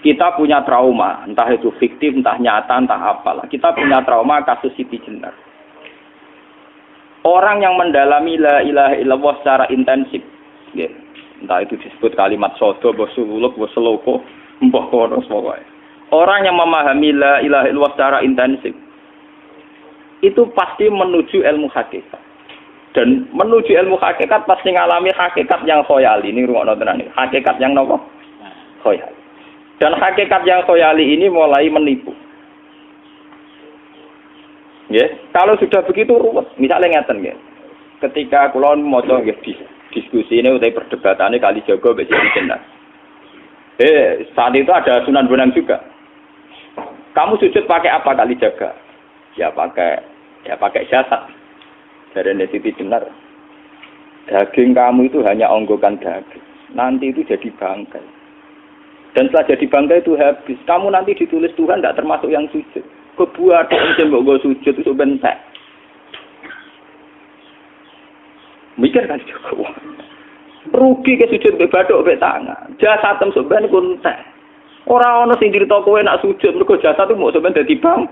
Kita punya trauma, entah itu fiktif, entah nyata, entah apalah. Kita punya trauma kasus Siti Jenar. Orang yang mendalami la ilaha illallah secara intensif, ya, entah itu disebut kalimat sodo, bosuluk, boseloko, mbah kono pokoknya. Orang yang memahami la ilaha illallah secara intensif, itu pasti menuju ilmu hakikat. Dan menuju ilmu hakikat pasti ngalami hakikat yang khoyali. Ini rungokno tenan iki. Hakikat yang nopo? Khoyali. Dan hakikat yang khoyali ini mulai menipu. Ya, kalau sudah begitu ruwet. Misalnya ngeten nggih. Ketika kula maca nggih diskusi ini utai perdebatannya kali jaga mbek Siti Jenar. Saat itu ada Sunan Bonang juga. Kamu sujud pakai apa kali jaga? Ya pakai jasad. Dari Siti Jenar. Daging kamu itu hanya onggokan daging. Nanti itu jadi bangkai. Dan setelah jadi bangkai itu habis. Kamu nanti ditulis Tuhan tidak termasuk yang sujud. Kebuat yang mbok sujud itu bentek. Mikir kan juga. Rugi ke sujud mbek bathuk mbek tangan. Jasad tem sampean iku entek. Ora ana sing crita kowe nak sujud mergo jasad itu mau sampean dadi bang.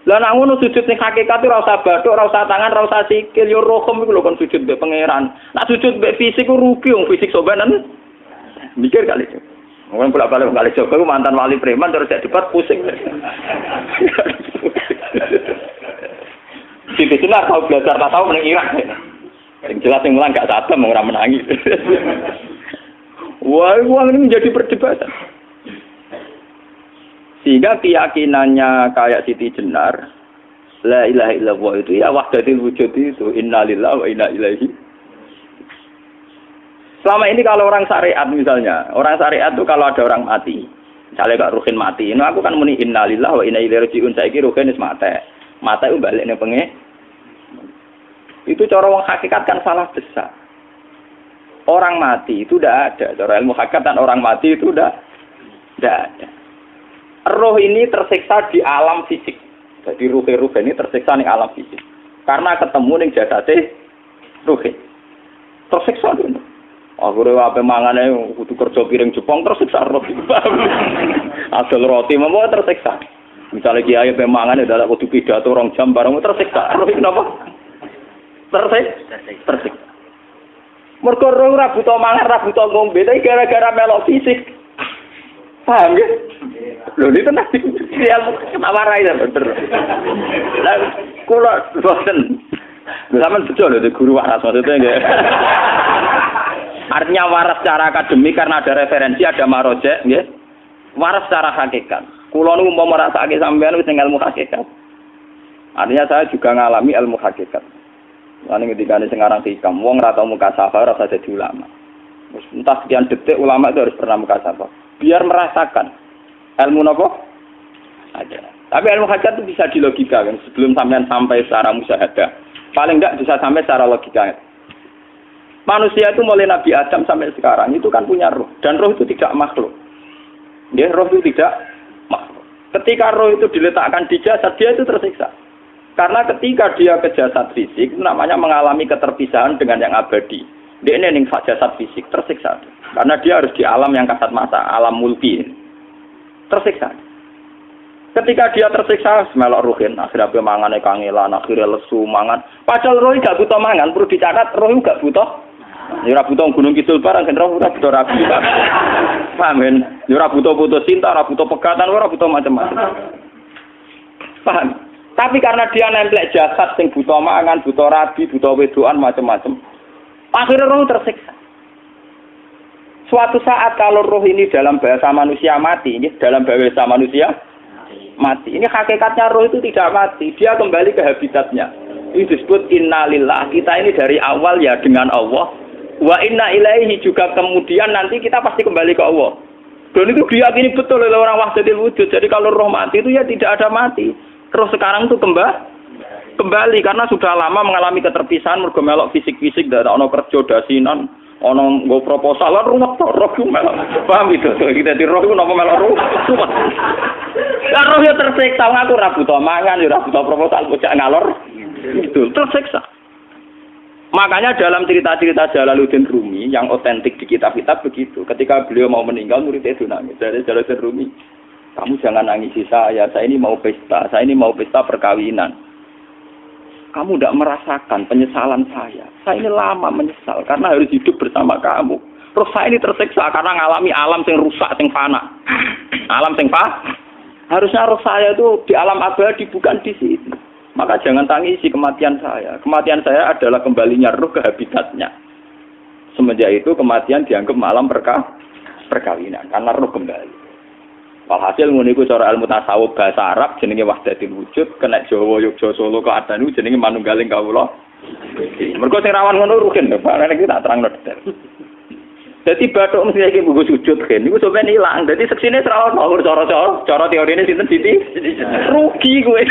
Lah nek ngono sujud ning hakikat ora usah bathuk, ora usah tangan, ora usah sikil, yo rohom iku lho kon sujud mbek pangeran. Nak sujud mbek fisik ku rugi wong fisik sampean. Mikir kali itu. Mungkin bolak-balik kali Joko mantan wali preman terus jadi debat pusing. Siti Jenar tahu belajar tak tahu menang Irak. Yang jelas yang mulang gak satem orang menangi. Wah, uang ini menjadi perdebatan. Sehingga keyakinannya kayak Siti Jenar, la ilaha illallah itu ya wahdatul wujud itu innalillahi wa inna ilaihi. Selama ini kalau orang syariat misalnya, orang syariat itu kalau ada orang mati, misalnya Kak Ruhin mati, ini aku kan muni innalillahi wa inna ilaihi raji'un, saiki Ruhin wis mati. Mati itu balik ning pengen. Itu cara wong hakikat kan salah besar. Orang mati itu tidak ada. Cara ilmu hakikat orang mati itu tidak ada. Roh ini tersiksa di alam fisik. Jadi ruh-ruh ini tersiksa di alam fisik. Karena ketemu ning jasate ruh. Tersiksa dulu. Aku rewape mangane kudu kerja piring Jepang tersiksa roh. Asal roti mau tersiksa. Misalnya kiai pemangan udah kudu pidato 2 jam bareng tersiksa. Roh kenapa? Tersiksa. Mergo roh ora buta mangan, ora buta ngombe, tapi gara-gara melok fisik. Paham ya? Lho ini tenang ilmu warai ta bener. Lah kula boten. Lho sampean bejo lho guru waras maksudnya nggih. Artinya waras secara akademik karena ada referensi, ada marojek, nggih. Waras secara hakikat. Kula nu umpama rasake sampean wis ning ilmu hakikat. Artinya saya juga ngalami ilmu hakikat. Lan ketika sing aran hikam, wong ora tau mukasafah ora usah dadi ulama. Entah sekian detik ulama itu harus pernah mukasafah. Biar merasakan ilmu napa? Ada. Tapi ilmu hakikat itu bisa dilogikakan sebelum sampean sampai secara musyahadah. Paling enggak bisa sampai secara logika. Manusia itu mulai Nabi Adam sampai sekarang itu kan punya roh. Dan roh itu tidak makhluk. Ya, roh itu tidak makhluk. Ketika roh itu diletakkan di jasad, dia itu tersiksa. Karena ketika dia ke jasad fisik, namanya mengalami keterpisahan dengan yang abadi. Dia ini yang jasad fisik, tersiksa. Karena dia harus di alam yang kasat mata, alam mulki. Tersiksa. Ketika dia tersiksa, melok ruhin. Akhirnya dia mangannya kangelan, akhirnya lesu, mangan. Padahal roh gak butuh mangan, perlu dicatat, roh gak butuh. Ya ora butuh gunung kidul barang kan ora butuh rapi. Paham kan? Ya ora butuh putus cinta, ora butuh pegatan, ora butuh macam-macam. Paham? Tapi karena dia nemplek jasad sing butuh mangan, butuh rabi, butuh wedoan macam-macam. Akhirnya roh tersiksa. Suatu saat kalau roh ini dalam bahasa manusia mati, ini dalam bahasa manusia mati. Ini hakikatnya roh itu tidak mati, dia kembali ke habitatnya. Ini disebut innalillah. Kita ini dari awal ya dengan Allah. Wa inna ilaihi juga kemudian nanti kita pasti kembali ke Allah. Dan itu diyakini betul oleh orang wahdatul wujud. Jadi kalau roh mati itu ya tidak ada mati. Roh sekarang itu kembali karena sudah lama mengalami keterpisahan mergo melok fisik-fisik dak ono kerja dasinan, ono nggo proposal lan ruwet to roh ku melok. Paham itu? Kita di roh ku napa melok ruwet. Lah roh ya tersiksa aku ora butuh mangan, ora butuh proposal bocah ngalor. Itu tersiksa. Makanya dalam cerita-cerita Jalaluddin Rumi yang otentik di kitab-kitab begitu. Ketika beliau mau meninggal, muridnya itu nangis. Dari Jalaluddin Rumi, kamu jangan nangisi saya ini mau pesta, saya ini mau pesta perkawinan. Kamu tidak merasakan penyesalan saya. Saya ini lama menyesal karena harus hidup bersama kamu. Terus saya ini tersiksa karena ngalami alam yang rusak, yang fana. Alam yang fana. Harusnya roh saya itu di alam abadi, bukan di sini. Maka jangan tangisi kematian saya. Kematian saya adalah kembalinya roh ke habitatnya. Semenjak itu kematian dianggap malam perkawinan. Karena roh kembali. Walhasil nguniku cara ilmu tasawuf bahasa Arab jenenge wahdatul wujud, kena Jawa Yogyakarta Solo keadaan itu jenenge manunggaling kawula. Mergo sing rawan ngono rugen lho, Pak. Nek tak terangno detail. Dadi bathuk mesti iki buku sujud kan. Niku sampeyan ilang. Dadi seksine ora ono cara teorine sinten Siti? Rugi kowe.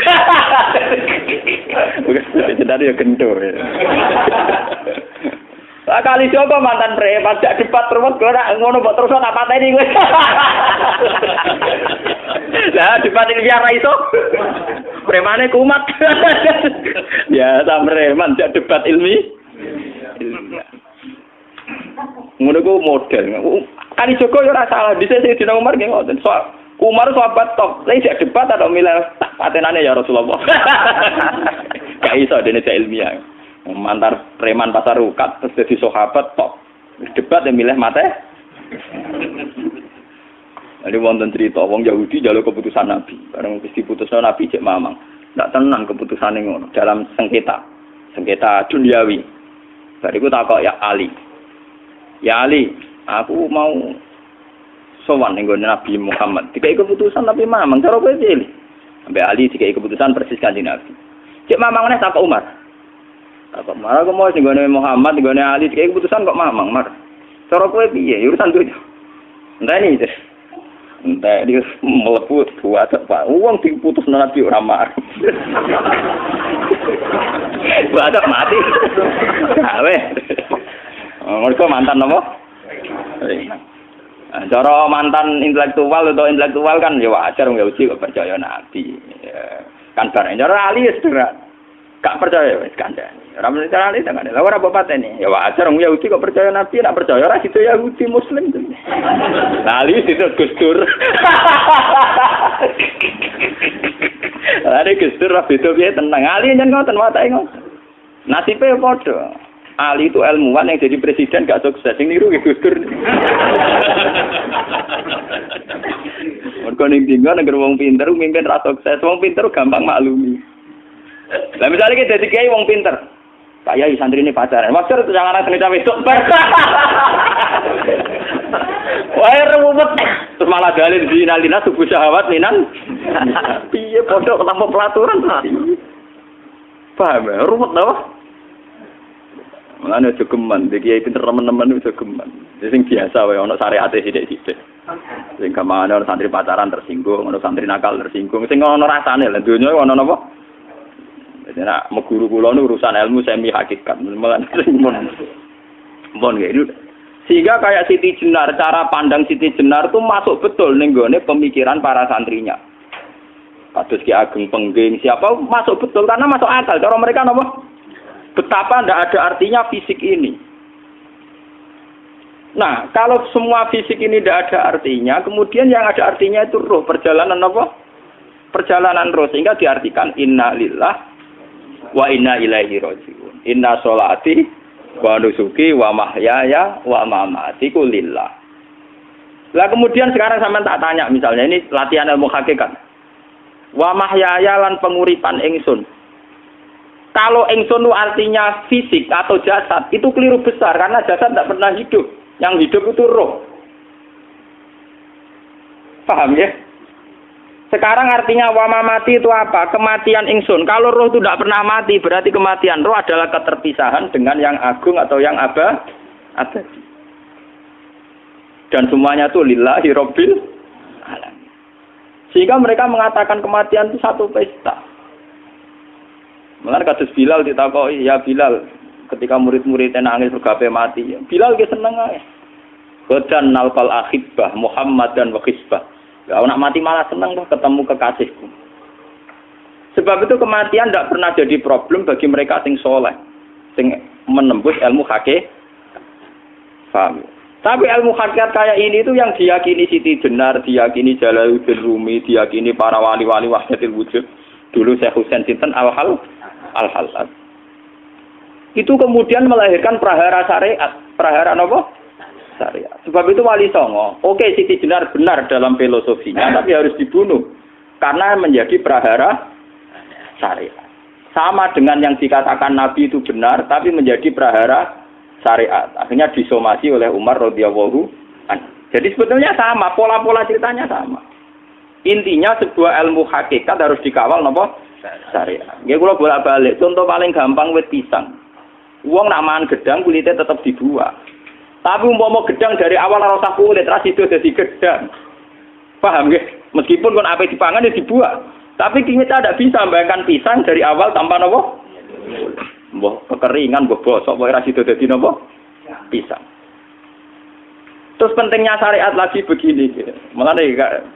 Bukan sedari ya kentur. Lah kali Joko mantan preman jak debat terus ora ngono mbok terus tak pateni kowe. Lah debat iki biar ra iso. Premane kumat. Ya ta preman jak debat ilmi. Ngono ku model. Kali Joko yo ora salah, dhisik sing dina Umar nggih ngoten. Umar sahabat top, lha sik debat atau milih tak patenane ya Rasulullah. Gak iso dene cek ilmiah. Mantar preman pasar ukat terus jadi sahabat top. Debat yang milih mate. Ada wonten cerita wong Yahudi njaluk keputusan Nabi. Bareng wis diputusno Nabi cek mamang. Ndak tenang keputusane ngono dalam sengketa duniawi. Bariku takok ya Ali. Ya Ali, aku mau sowan ning Nabi Muhammad. Dikai keputusan Nabi mamang cara kowe pilih. Sampai Ali dikai keputusan persis Kanjeng Nabi. Cek mamang neh takok Umar. Takok Umar aku mau sing Muhammad, ning Ali dikai keputusan kok mamang, Mar. Cara kowe piye? Urusan dunya. Enteni iki. Entah dia melepuh buat apa? Uang diputus Nabi ora mar. Buat mati. Awe. Mereka mantan apa? Cara mantan intelektual atau intelektual kan ya wajar nggak uji kok percaya Nabi. Kan bareng cara Ali ya gak percaya wis kandhani. Ora mesti cara Ali tenan. Lah ora bapak ini. Ya wajar wong Yahudi kok percaya Nabi, nak percaya ora situ Yahudi Muslim. Lah Ali situ Gusdur. Lah Gusdur ra beda piye tenang. Ali nyen ngoten watake ngoten. Nasibe padha. Ali itu ilmuwan yang jadi presiden gak sukses. Yang niru Gusdur. Mergo ning dinggo negara wong pinter mimpin ra sukses. Wong pinter gampang maklumi. Lah misalnya kita jadi kiai wong pinter. Kayak santri ini pacaran. Maksud jangan anak cerita besok. Wah, ruwet. Terus malah dalil dinalina subuh syahwat minan. Piye pondok tanpa pelaturan. Paham ya? Ruwet apa? Mulane aja geman, iki kiai pinter teman-teman iso geman. Sing biasa wae ana syariate sithik-sithik. Sing gamane ana santri pacaran tersinggung, ana santri nakal tersinggung. Sing ana rasane lha donya ana napa? Nek meguru kula nu urusan ilmu semi hakikat. Mon gitu. Sehingga kayak Siti Jenar, cara pandang Siti Jenar tuh masuk betul ning gone pemikiran para santrinya. Kados Ki Ageng Pengging siapa masuk betul karena masuk akal. Cara mereka napa? Betapa tidak ada artinya fisik ini. Nah, kalau semua fisik ini tidak ada artinya, kemudian yang ada artinya itu roh, perjalanan apa? Perjalanan roh, sehingga diartikan inna lillah wa inna ilaihi raji'un. Inna sholati wa nusuki wa mahyaya wa mamati lillah. Lah kemudian sekarang sampean tak tanya misalnya ini latihan ilmu hakikat. Wa mahyaya lan penguripan ingsun. Kalau ingsun itu artinya fisik atau jasad, itu keliru besar karena jasad tidak pernah hidup. Yang hidup itu roh. Paham ya? Sekarang artinya wama mati itu apa? Kematian ingsun. Kalau roh itu tidak pernah mati, berarti kematian roh adalah keterpisahan dengan yang agung atau yang abadi. Dan semuanya itu lillahi rabbil alamin. Sehingga mereka mengatakan kematian itu satu pesta. Mulane kados Bilal ditakoki, ya Bilal, ketika murid-muridnya nangis bergape mati, Bilal ge seneng ae. Godan nalfal akhibah Muhammad dan wakisbah. Ya nak mati malah seneng tuh ketemu kekasihku. Sebab itu kematian tidak pernah jadi problem bagi mereka sing soleh. sing menembus ilmu hakikat. Paham? Tapi ilmu hakikat kayak ini itu yang diyakini Siti Jenar, diyakini Jalaluddin Rumi, diyakini para wali-wali wahdatul wujud. Dulu Syekh Husain Sinten Al-Halal. Itu kemudian melahirkan prahara syariat. Prahara apa? Syariat. Sebab itu Wali Songo, oke Siti Jenar benar dalam filosofinya, tapi harus dibunuh. Karena menjadi prahara syariat. Sama dengan yang dikatakan Nabi itu benar, tapi menjadi prahara syariat. Akhirnya disomasi oleh Umar radhiyallahu anhu. Jadi sebetulnya sama, pola-pola ceritanya sama. Intinya sebuah ilmu hakikat harus dikawal napa? Syariat. Nggih kula bolak-balik, contoh paling gampang wit pisang. Wong nak mangan gedang kulitnya tetap dibuang. Tapi umpama gedang dari awal ora usah kulit, ra sido dadi gedang. Paham nggih? Meskipun kon ape dipangan ya dibuang. Tapi kita tidak bisa membayangkan pisang dari awal tanpa napa? Mbah kekeringan, mbah bosok, mbah ora sido dadi napa? Pisang. Terus pentingnya syariat lagi begini, malah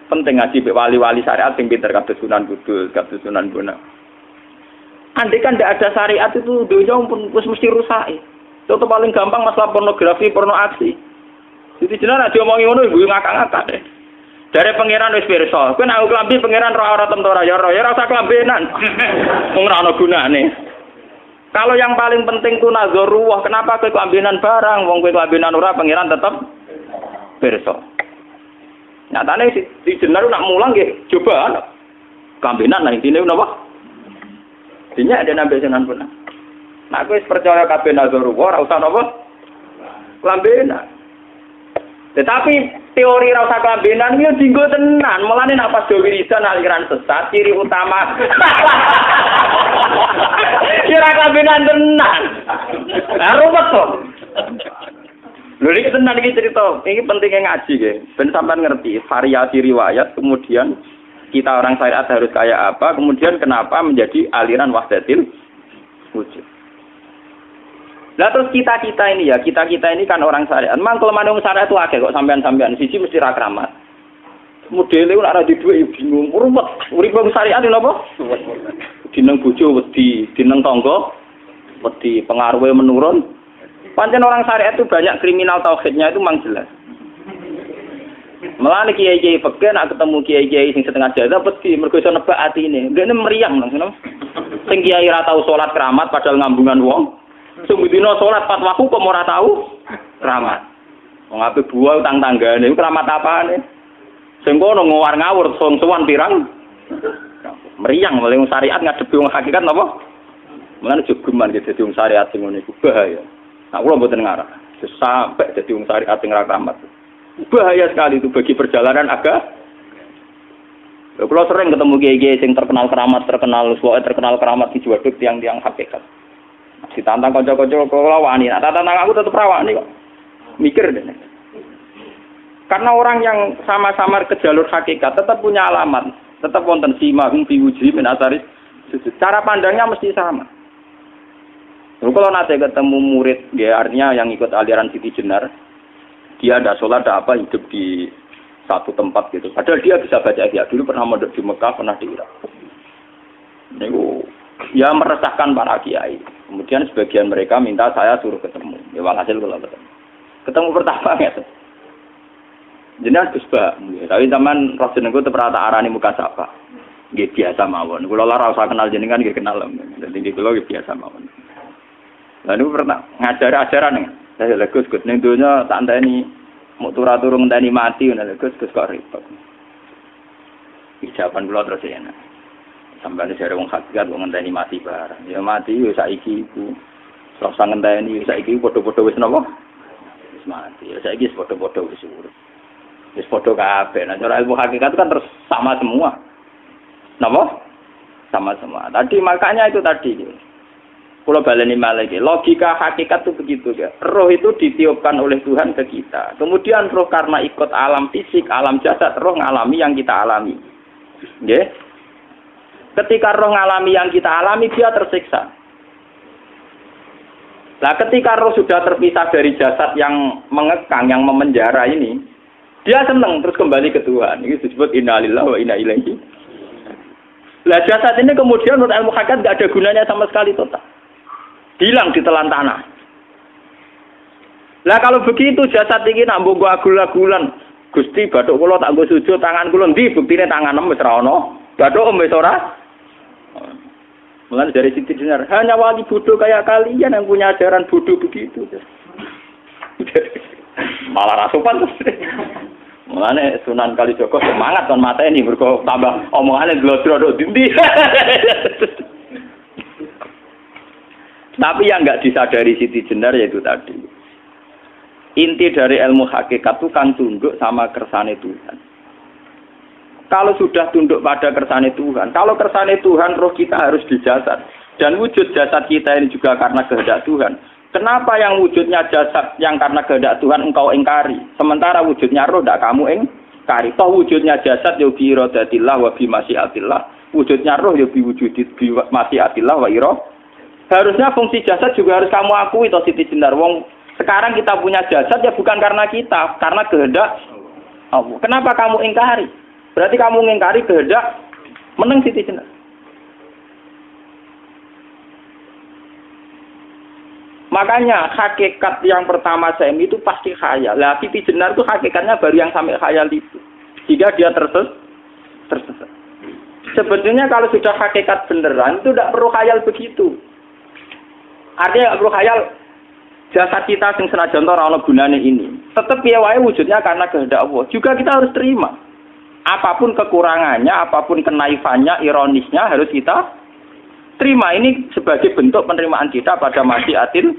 penting ngaji wali-wali syariat yang pinter kados Sunan Kudus, kados Sunan Bonang. Andai kan tidak ada syariat itu dunia pun mesti rusak. Contoh paling gampang masalah pornografi, porno aksi. Jadi jenengan aja omongi ngono ibu ngakak-ngakak deh. Dari pangeran wis pirsa, kowe nek klambi pangeran ora tentara ya ora usah klambenan. Wong ora ana gunane. Kalau yang paling penting ku nazarullah, kenapa kowe klambenan barang, wong kowe klambenan ora pangeran tetep pirsa. Nyatane si jenar nak mulang nggih coba klambenan lah intine napa? Dinya ada nabi Sunan Bonang. Nah kowe percaya kabeh nazarullah ora usah napa? Klambenan. Tetapi teori ra usah klambenan yo dinggo tenan. Mulane nek pas do wiridan aliran sesat ciri utama. Kira klambenan tenan. Lah ruwet to. Lho iki tenan iki cerita. Iki pentingnya ngaji nggih. Ben sampean ngerti variasi riwayat kemudian kita orang syariat harus kayak apa, kemudian kenapa menjadi aliran wahdatil wujud. Lah terus kita ini ya, kita ini kan orang syariat. Memang kalau manung syariat itu akeh kok sampean-sampean siji mesti ra kramat. Modele ora ada duwe bingung, ruwet. Urip wong syariat lho apa? Dineng bojo wedi, dineng tangga wedi, pengaruhe menurun. Pancen orang syariat itu banyak kriminal tauhidnya itu memang jelas. Melane kiai-kiai peken nak ketemu kiai-kiai sing setengah jadah wedi mergo iso nebak atine. Ndekne meriang langsung. Sing kiai ra tau salat keramat padahal ngambungan wong. Sumudina salat 4 waktu kok ora tau keramat. Wong ape buah utang tanggane iku keramat apane? Sing kono ngawur-ngawur sowan pirang. Meriang oleh syariat ngadepi wong hakikat napa? Mulane jogeman ge dadi wong syariat sing ngene iku bahaya. Nah kula mboten ngarah. Sampai dadi wong syariat sing ra keramat. Bahaya sekali itu bagi perjalanan agama. Kalau sering ketemu kiai-kiai yang terkenal keramat keramat di Juwaduk tiang-tiang hakikat. Ditantang kanca-kanca kula wani, nak tantang aku tetep rawani kok. Mikir deh. Karena orang yang sama-sama ke jalur hakikat tetap punya alamat, tetap wonten simahum fi wujuhi min atharis sujud. Cara pandangnya mesti sama. Kalau nanti ketemu murid, ya artinya yang ikut aliran Siti Jenar, dia ada sholat, ada apa, hidup di satu tempat gitu. Padahal dia bisa baca ihya. Dulu pernah mondok di Mekah, pernah di Irak. Itu ya meresahkan para kiai. Kemudian sebagian mereka minta saya suruh ketemu. Ya walhasil kalau ketemu pertama ya. Jenengan Gus Ba, tapi zaman roh jenengku teu pernah tak arani muka sapa. Nggih biasa mawon. Kula ora usah kenal jenengan nggih kenal. Dadi kula nggih biasa mawon. Lah niku pernah ngajari ajaran. Saya Gus ning donya tak enteni mau turu ngenteni mati ngono Gus kok repot. Ijaban kula terus enak. Sampai ada wong hakikat wong ngenteni mati barang. Ya mati wis saiki iku. Ora usah ngenteni saiki padha-padha wis napa? Wis mati. Ya saiki wis padha-padha wis urip. Wis padha kabeh. Nah cara ilmu hakikat kan terus sama semua. Napa? Sama semua. Tadi makanya itu tadi. Kalau baleni malih logika hakikat itu begitu ya. Roh itu ditiupkan oleh Tuhan ke kita. Kemudian roh karena ikut alam fisik, alam jasad, roh ngalami yang kita alami. Nggih. Ketika roh ngalami yang kita alami, dia tersiksa. Nah, ketika roh sudah terpisah dari jasad yang mengekang, yang memenjara ini, dia senang terus kembali ke Tuhan. Ini disebut inna lillahi wa inna ilaihi. Nah, jasad ini kemudian menurut ilmu hakikat tidak ada gunanya sama sekali total. hilang ditelan tanah. Lah kalau begitu jasad iki nak mbok agul-agulan, Gusti bathuk kula tak nggo sujud tangan kula ndi buktine tangan wis ra ono. Bathuk wis ora. Mulane dari Siti Jenar, hanya wali bodoh kayak kalian yang punya ajaran bodoh begitu. Malah rasupan terus. Mulane Sunan Kalijaga semangat kon mateni mergo tambah omongane glodro ndi. Tapi yang enggak disadari Siti Jenar yaitu tadi. Inti dari ilmu hakikat itu kan tunduk sama kersane Tuhan. Kalau sudah tunduk pada kersane Tuhan, kalau kersane Tuhan roh kita harus di jasad. Dan wujud jasad kita ini juga karena kehendak Tuhan. Kenapa yang wujudnya jasad yang karena kehendak Tuhan engkau ingkari? Sementara wujudnya roh tidak kamu ingkari. Toh wujudnya jasad ya bi iradatillah wa bi masyiatillah. Wujudnya roh ya bi wujudit bi masyiatillah wa ira. Harusnya fungsi jasad juga harus kamu akui toh Siti Jenar. Wong sekarang kita punya jasad ya bukan karena kita, karena kehendak Allah. Kenapa kamu ingkari? Berarti kamu mengingkari kehendak meneng Siti Jenar. Makanya hakikat yang pertama Semi itu pasti khayal. Lah Siti Jenar itu hakikatnya baru yang sampai khayal itu. Sehingga dia tersesat. Sebetulnya kalau sudah hakikat beneran itu tidak perlu khayal begitu. Artinya tidak perlu khayal jasad kita sing senajan ora ana gunane ini. Tetap piye wae wujudnya karena kehendak Allah. Juga kita harus terima. Apapun kekurangannya, apapun kenaifannya, ironisnya harus kita terima. Ini sebagai bentuk penerimaan kita pada masyiatil.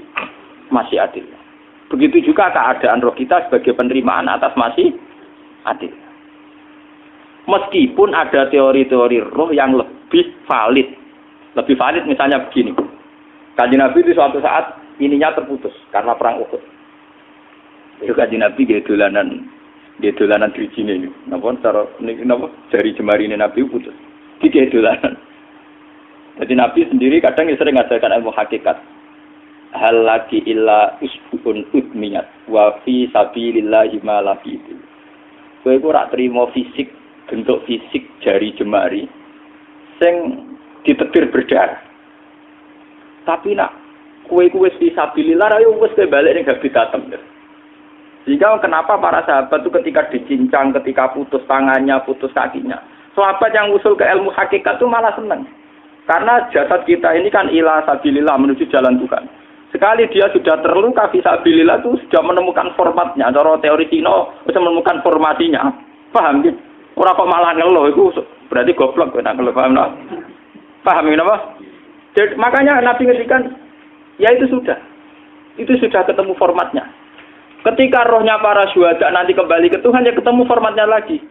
Begitu juga keadaan roh kita sebagai penerimaan atas masyiatil. Meskipun ada teori-teori roh yang lebih valid. Lebih valid misalnya begini. Kanjeng Nabi itu suatu saat ininya terputus karena perang Uhud. Itu Kanjeng Nabi dia dolanan drijine ini. Napa cara napa jari jemari ini Nabi putus. Iki dolanan. Jadi Nabi sendiri kadang sering ngajarkan ilmu hakikat. Hal lagi illa usbun udmiyat wa fi sabilillahi ma laqitu. Kowe iku ora trimo fisik, bentuk fisik jari jemari sing ditetir berdarah. Tapi nak kowe wis fi sabilillah ayo wis balik ning habitatem. Sehingga kenapa para sahabat itu ketika dicincang, ketika putus tangannya, putus kakinya. Sahabat yang usul ke ilmu hakikat itu malah senang. Karena jasad kita ini kan ila sabilillah menuju jalan Tuhan. Sekali dia sudah terluka fisabilillah itu sudah menemukan formatnya. Cara teori Cina bisa menemukan formasinya. Paham gitu? Orang kok malah ngeluh itu berarti goblok kena ngeluh. Paham tak? Paham ini apa? Jadi, makanya Nabi ngertikan ya itu sudah ketemu formatnya. Ketika rohnya para syuhada nanti kembali ke Tuhan, ya ketemu formatnya lagi.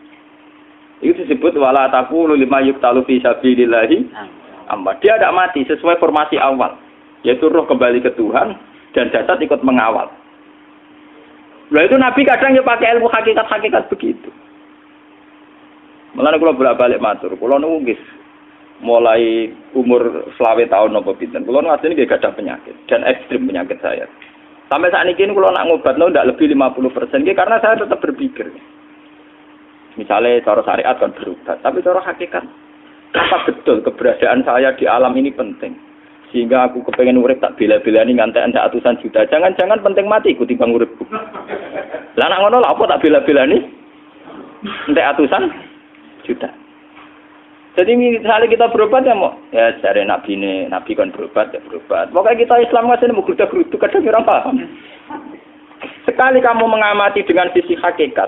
Itu disebut wala taqulu lima yuqtalu fi sabilillahi amma. Dia tidak mati sesuai formasi awal, yaitu roh kembali ke Tuhan dan jasad ikut mengawal. Lah itu Nabi kadang ya pakai ilmu hakikat begitu. Mulane kula bolak-balik matur, kula niku nggih mulai umur 20 tahun napa pinten. Kula ngasih nggih gadah penyakit dan ekstrim penyakit saya. Sampai saat ini kalau nak ngobatno tidak lebih 50%, karena saya tetap berpikir. Misalnya cara syariat kan berobat, tapi cara hakikat, apa betul keberadaan saya di alam ini penting? Sehingga aku kepengen urip tak bela-belani ngantek endak atusan juta. Jangan-jangan penting mati ikut timbang uripku. Lah nak ngono lha apa tak bela-belani? Entek atusan juta. Jadi misalnya kita berobat ya mau, ya cari nabi kan berobat ya berobat. Pokoknya kita Islam masih mau gerutu kadang orang paham. Sekali kamu mengamati dengan sisi hakikat,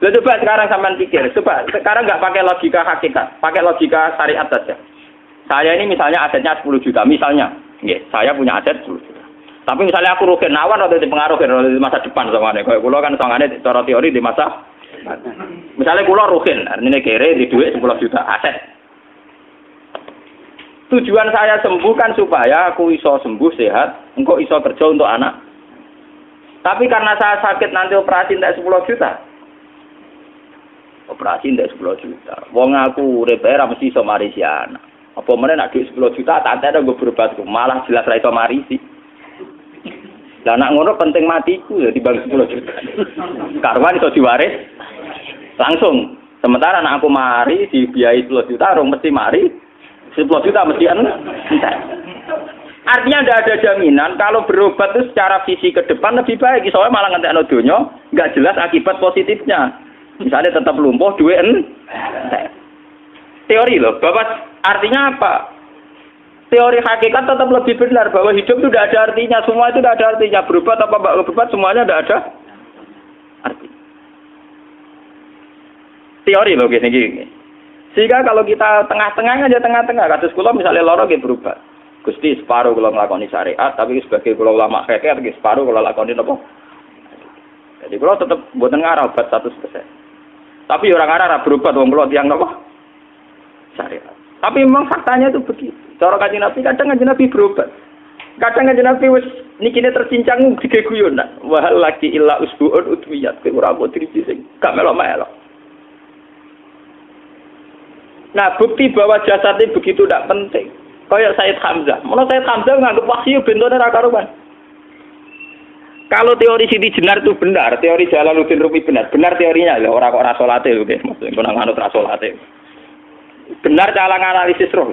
coba sekarang sampean pikir, coba sekarang nggak pakai logika hakikat, pakai logika syariat saja. Saya ini misalnya asetnya 10 juta, misalnya, saya punya aset 10 juta. Tapi misalnya aku rugi nawan atau dipengaruhi di masa depan sama kayak kulo kan soalnya cara teori di masa. Misalnya kulo ruhin, artinya kere di duit 10 juta aset. Tujuan saya sembuh kan supaya aku iso sembuh sehat, engkau iso kerja untuk anak. Tapi karena saya sakit nanti operasi tidak 10 juta. Operasi tidak 10 juta. Wong aku repair mesti iso marisi anak. Apa meneh nak duit 10 juta tak ada gue berobat malah jelas ra iso marisi. Lah nak ngono penting matiku ya dibagi 10 juta. Karwan iso diwaris langsung. Sementara anak aku mari dibiayai 10 juta, rong mesti mari 10 juta mesti entek. Artinya tidak ada jaminan kalau berobat itu secara visi ke depan lebih baik. Soalnya malah ngentekno donya nggak jelas akibat positifnya. Misalnya tetap lumpuh, duit teori loh. Bapak artinya apa? Teori hakikat tetap lebih benar bahwa hidup itu tidak ada artinya. Semua itu tidak ada artinya. Berobat apa nggak berobat semuanya tidak ada arti. Teori loh gini. Sehingga kalau kita tengah-tengahnya aja tengah-tengah. Kasus kula misalnya loro nggih berobat. Gusti separuh kalau ngelakoni syariat, tapi sebagai kalau ulama kekeh, separuh kalau lakoni apa? Jadi kalau tetap buatan ngarah obat 100%. Tapi orang ngarah berobat, orang kalau tiang apa? Syariat. Tapi memang faktanya itu begitu. Cara Kanjeng Nabi kadang Kanjeng Nabi berobat. Kadang Kanjeng Nabi wis nikine tercincang dige guyonan. Wahal laki illa usbuun udwiyat. Ora kok driji sing gak melok-melok. Nah, bukti bahwa jasadnya begitu tidak penting. Kayak Sayyid Hamzah. Menurut Sayyid Hamzah menganggap wahyu bentone ra karuan. Kalau teori Siti Jenar itu benar, teori Jalaluddin Rumi benar teorinya lho, ora kok ra salate lho nggih, maksudnya pun nganut ra salate. Benar cara analisis roh.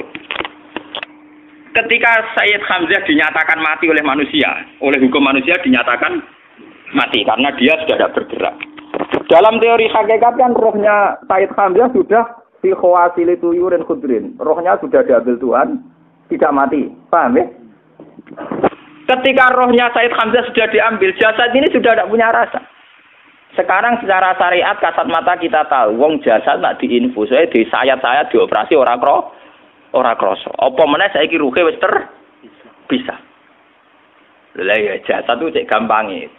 Ketika Sayyid Hamzah dinyatakan mati oleh manusia, oleh hukum manusia dinyatakan mati karena dia sudah tidak bergerak. Dalam teori hakikat kan rohnya Sayyid Hamzah sudah fi khawasili tuyurin khudrin. Rohnya sudah diambil Tuhan, tidak mati. Paham ya? Ketika rohnya Sayyid Hamzah sudah diambil, jasad ini sudah tidak punya rasa. Sekarang secara syariat kasat mata kita tahu, wong jasad nak diinfus, di sayat-sayat dioperasi ora kroso. Apa meneh saiki ruhe wis bisa. Lah ya jasad itu cek gampange,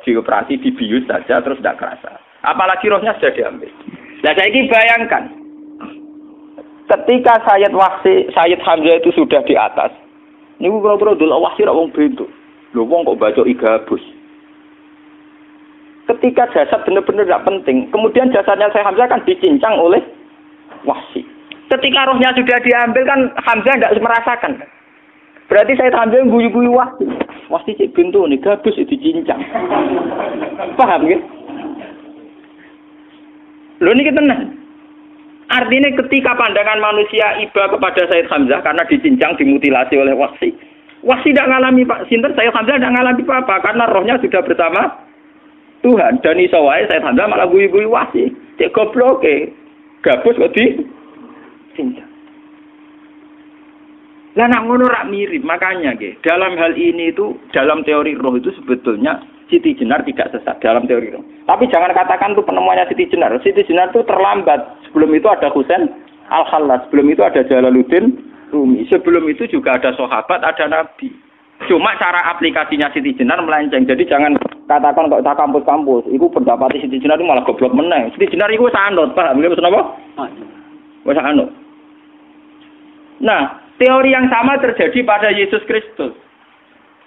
dioperasi dibius saja terus tidak kerasa. Apalagi rohnya sudah diambil. Nah saiki bayangkan, ketika Sayyid Hamzah itu sudah di atas, niku kira-kira delok wahsi ra wong bentuk. Lho wong kok baca igabus. Ketika jasad benar-benar tidak penting, kemudian jasadnya Sayyid Hamzah kan dicincang oleh wahsi. Ketika rohnya sudah diambil kan Hamzah tidak merasakan. Berarti Sayyid Hamzah guyu-guyu wahsi. Wahsi cek bentuk nih gabus dicincang. Paham ya? Lho niki tenan. Artinya ketika pandangan manusia iba kepada Sayyid Hamzah karena dicincang, dimutilasi oleh wahsi. Wahsi tidak mengalami sinten, Sayyid Hamzah tidak mengalami apa-apa karena rohnya sudah bersama Tuhan. Dan iso wae Sayyid Hamzah malah guyu-guyu wahsi. Cek goblok gabus kok dicincang. Lah nak ngono rak mirip, makanya dalam hal ini itu dalam teori roh itu sebetulnya Siti Jenar tidak sesat dalam teori roh. Tapi jangan katakan itu penemuannya Siti Jenar. Siti Jenar itu terlambat. Sebelum itu ada Husain Al-Khallas, sebelum itu ada Jalaluddin Rumi, sebelum itu juga ada sahabat, ada nabi. Cuma cara aplikasinya Siti Jenar melenceng. Jadi jangan katakan kok tak kampus-kampus. Iku pendapat Siti Jenar itu malah goblok meneng. Siti Jenar itu sanut, paham nggih maksud apa? Wis anut. Nah, teori yang sama terjadi pada Yesus Kristus.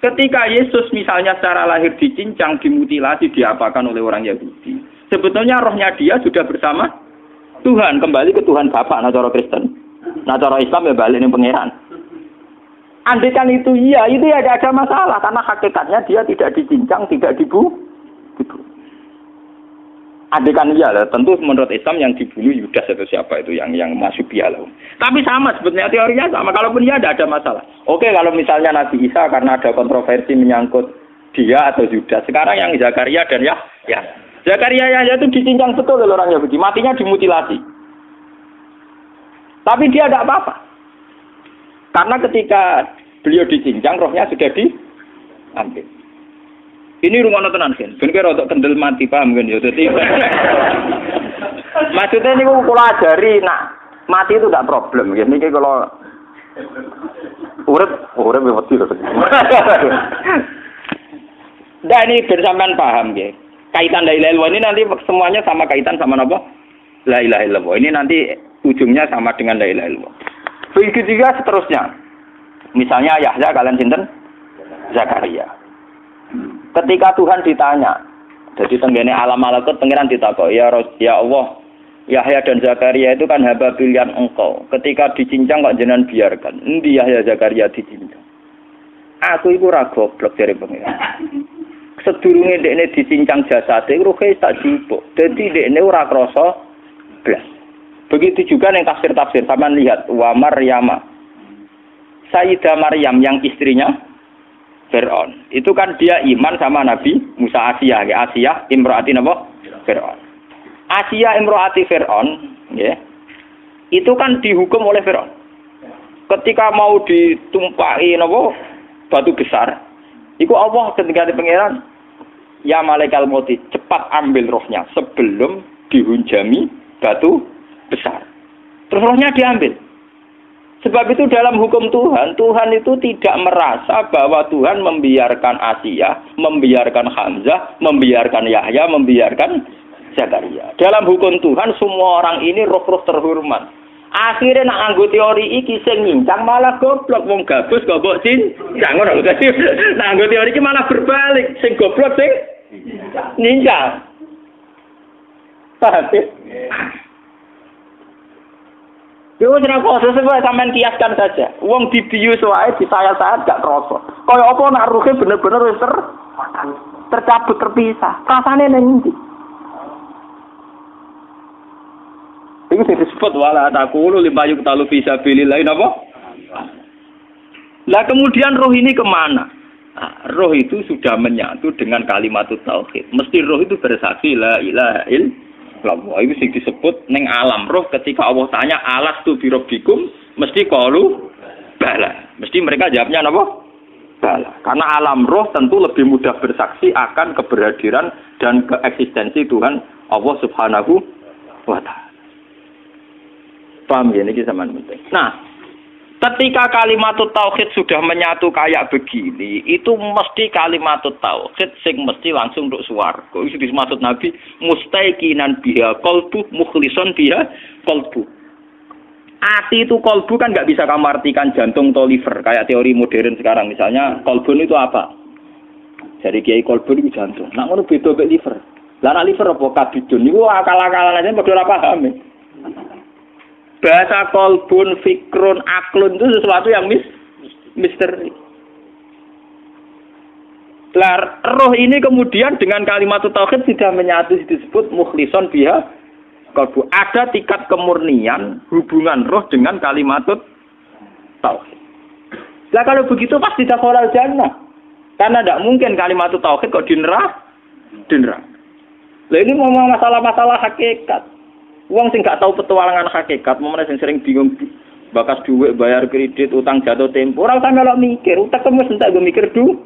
Ketika Yesus misalnya secara lahir dicincang, dimutilasi, diapakan oleh orang Yahudi. Sebetulnya rohnya dia sudah bersama Tuhan, kembali ke Tuhan Bapa, nah cara Kristen. Nah cara Islam ya balik ning pangeran. Andaikan itu iya, itu ya tidak ada masalah karena hakikatnya dia tidak dicincang, tidak dibunuh. Andaikan iya lah, tentu menurut Islam yang dibunuh Yudas atau siapa itu yang masuk bialah. Tapi sama sebetulnya teorinya sama. Kalaupun iya tidak ada masalah. Oke, kalau misalnya Nabi Isa karena ada kontroversi menyangkut dia atau Yudas. Sekarang yang Zakaria dan ya. Zakaria itu dicincang betul oleh orang Yahudi, matinya dimutilasi. Tapi dia tidak apa-apa. Karena ketika beliau dicincang, rohnya sudah diambil. Ini rungono tenan kan. Ben kira untuk kendel mati paham kan ya. Dadi maksudnya niku kula ajari nak mati itu tidak problem nggih. Niki kalau urip wedi lho. Dan ini bersamaan paham nggih. Kaitan la ilaha illallah ini nanti semuanya sama kaitan sama apa? La ilaha illallah. Ini nanti ujungnya sama dengan la ilaha illallah. Begitu juga seterusnya. Misalnya Yahya kalian sinten? Zakaria. Ketika Tuhan ditanya, jadi tenggene alam malakut pangeran ditakok, ya Allah, Yahya dan Zakaria itu kan hamba pilihan engkau. Ketika dicincang kok jenengan biarkan. Endi Yahya Zakaria dicincang? Aku iku ora goblok jare pangeran. Sedurunge dekne dicincang jasate ruhe tak jupuk. Dadi dekne ora krasa blas. Begitu juga yang tafsir-tafsir, sampean lihat wa Maryama. Sayyidah Maryam yang istrinya Fir'aun. Itu kan dia iman sama Nabi Musa. Asiyah, ya. Asiyah imro'ati apa? Fir'aun. Asiyah imro'ati Fir'aun, ya. Itu kan dihukum oleh Fir'aun. Ketika mau ditumpahi apa? Batu besar. Iku Allah ketika di pangeran, ya malaikal mauti, cepat ambil rohnya sebelum dihunjami batu besar. Terus rohnya diambil. Sebab itu dalam hukum Tuhan, Tuhan itu tidak merasa bahwa Tuhan membiarkan Asiyah, membiarkan Hamzah, membiarkan Yahya, membiarkan Zakaria. Dalam hukum Tuhan, semua orang ini roh-roh terhormat. Akhirnya nak anggo teori iki sing nyincang malah goblok, wong gabus kok mbok cincang ngono lho. Nak anggo teori iki malah berbalik, sing goblok sing nyincang. Paham? Yo ora kok sesuai sampean kiaskan saja. Wong dibius wae disayat-sayat gak kroso. Kaya apa nak ruhe bener-bener wis tercabut terpisah. Rasane ning ndi? Iku sing disebut wala taqulu limayuk talu fi sabilillah napa? Lah kemudian roh ini kemana? Nah, roh itu sudah menyatu dengan kalimat tauhid. Mesti roh itu bersaksi la ilaha illallah. Itu sing disebut ning alam roh ketika Allah tanya alastu bi rabbikum mesti qalu bala. Mesti mereka jawabnya apa? Bala. Karena alam roh tentu lebih mudah bersaksi akan keberhadiran dan keeksistensi Tuhan Allah Subhanahu wa taala. Paham ya ini zaman penting. Nah, ketika kalimat tauhid sudah menyatu kayak begini, itu mesti kalimat tauhid sing mesti langsung untuk swarga. Itu dimaksud Nabi mustaiqinan biha qalbu mukhlishon biha qalbu. Ati itu qalbu kan nggak bisa kamu artikan jantung atau liver kayak teori modern sekarang. Misalnya qalbun itu apa? Jadi kiai qalbun itu jantung. Nak ngono beda mek liver. Lah nak liver apa kabidun niku akal-akalan aja padha ora paham. Bahasa kolbun, fikrun, aklun itu sesuatu yang misteri. Roh ini kemudian dengan kalimat tauhid sudah menyatu disebut mukhlishon biha kolbu. Ada tingkat kemurnian hubungan roh dengan kalimat tauhid. Lah kalau begitu pasti dakhalal jannah. Karena tidak mungkin kalimat tauhid kok di neraka. Lah ini ngomong masalah-masalah hakikat. Wong sing gak tahu petualangan hakikat, momene sing sering bingung bakas duit, bayar kredit, utang jatuh tempo, ora usah melok mikir, utek wis entek go mikir duit.